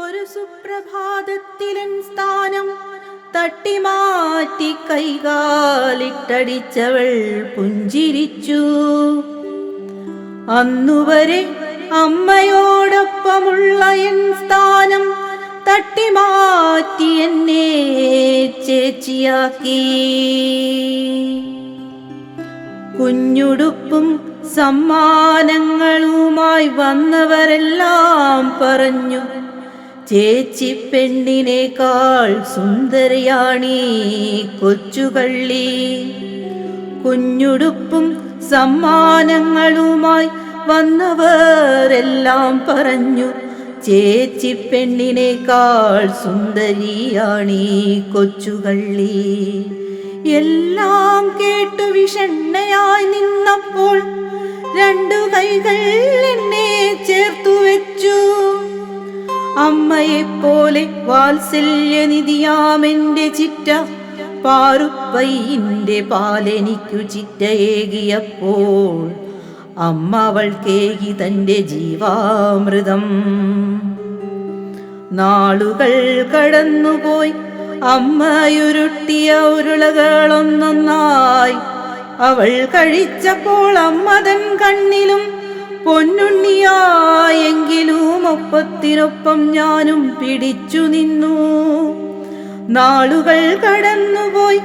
ഒരു സുപ്രഭാതത്തിലൻ സ്ഥാനം തട്ടിമാറ്റി കൈകാലിട്ടടിച്ചവൾ പുഞ്ചിരിച്ചു. അന്നുവരെ അമ്മയോടൊപ്പമുള്ള എൻ സ്ഥാനം തട്ടിമാറ്റി എന്നെ ചേച്ചിയാക്കി. കുഞ്ഞുടുപ്പും സമ്മാനങ്ങളുമായി വന്നവരെല്ലാം പറഞ്ഞു, ചേച്ചി പെണ്ണിനേക്കാൾ സുന്ദരിയാണീ കൊച്ചുകള്ളി. കുഞ്ഞുടുപ്പും സമ്മാനങ്ങളുമായി വന്നവരെല്ലാം പറഞ്ഞു, ചേച്ചി പെണ്ണിനേക്കാൾ സുന്ദരിയാണീ കൊച്ചുകള്ളി. എല്ലാം കേട്ടു വിഷണ്ണയായി നിന്നപ്പോൾ രണ്ടു കൈകൾ എന്നെ ചേർത്തു വെച്ചു. അമ്മയെപ്പോലെ വാത്സല്യനിധിയാമെന്റെ ചിറ്റ പാറുപ്പയ്യന്റെ പാലെനിക്കു ചിറ്റയേകിയപ്പോൾ അമ്മ അവൾക്കേകി തന്റെ ജീവാമൃതം. നാളുകൾ കടന്നുപോയി അമ്മയുരുട്ടിയ ഉരുളകളൊന്നൊന്നായി അവൾ കഴിച്ചപ്പോൾ അമ്മതൻ കണ്ണിലും പൊന്നുണ്ണിയായെങ്കിലും ഒപ്പത്തിനൊപ്പം ഞാനും പിടിച്ചു നിന്നു. നാളുകൾ കടന്നുപോയി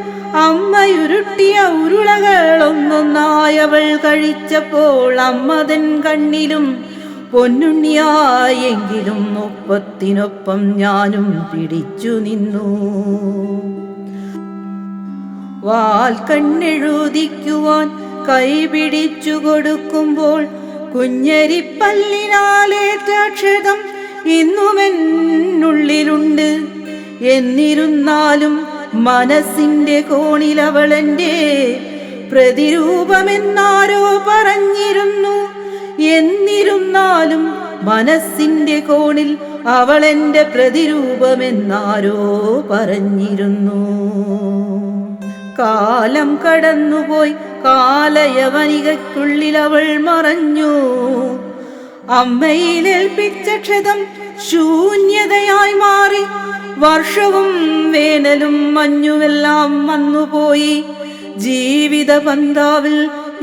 അമ്മയുരുട്ടിയ ഉരുളകളൊന്നൊന്നായി അവൾ കഴിച്ചപ്പോൾ അമ്മതൻ കണ്ണിലും പൊന്നുണ്ണിയായെങ്കിലും ഒപ്പത്തിനൊപ്പം ഞാനും പിടിച്ചു നിന്നു. വാൽ കണ്ണെഴുതിക്കുവാൻ കൈ പിടിച്ചു കൊടുക്കുമ്പോൾ കുഞ്ഞരിപ്പല്ലിനാലേറ്റ ക്ഷതം ഇന്നുമെന്നുള്ളിലുണ്ട്. എന്നിരുന്നാലും മനസ്സിന്റെ കോണിൽ അവളെന്റെ പ്രതിരൂപമെന്നാരോ പറഞ്ഞിരുന്നു. എന്നിരുന്നാലും മനസ്സിന്റെ കോണിൽ അവളെന്റെ പ്രതിരൂപമെന്നാരോ പറഞ്ഞിരുന്നു. കാലം കടന്നുപോയി കാലയവനികയ്ക്കുള്ളിൽ അവൾ മറഞ്ഞു. അമ്മയിലേൽപ്പിച്ച ക്ഷതം ശൂന്യതയായി മാറി. വർഷവും വേനലും മഞ്ഞുമെല്ലാം വന്നുപോയി. ജീവിത പന്താവിൽ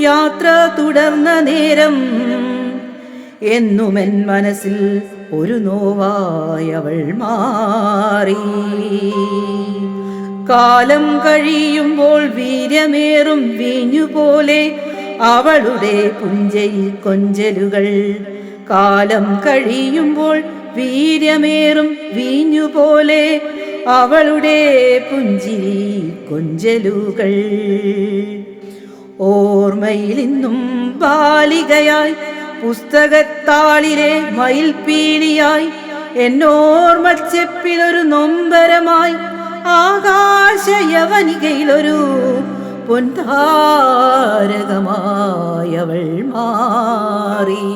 യാത്ര തുടർന്ന നേരം എന്നുമെൻ മനസ്സിൽ ഒരു നോവായി അവൾ മാറി. കാലം കഴിയുമ്പോൾ വീര്യമേറും വീഞ്ഞുപോലെ അവളുടെ പുഞ്ചയിൽ കൊഞ്ചലുകൾ. കാലം കഴിയുമ്പോൾ വീര്യമേറും വീഞ്ഞുപോലെ അവളുടെ പുഞ്ചിരി കൊഞ്ചലുകൾ. ഓർമ്മയിൽ ഇന്നും ബാലികയായി പുസ്തകത്താളിലെ മയിൽപ്പീലിയായി എന്നോർമ്മച്ചെപ്പിലൊരു നൊമ്പരമായി ആകാശയവനികയിലൊരു പൊൻതാരകമായി അവൾ മാറി.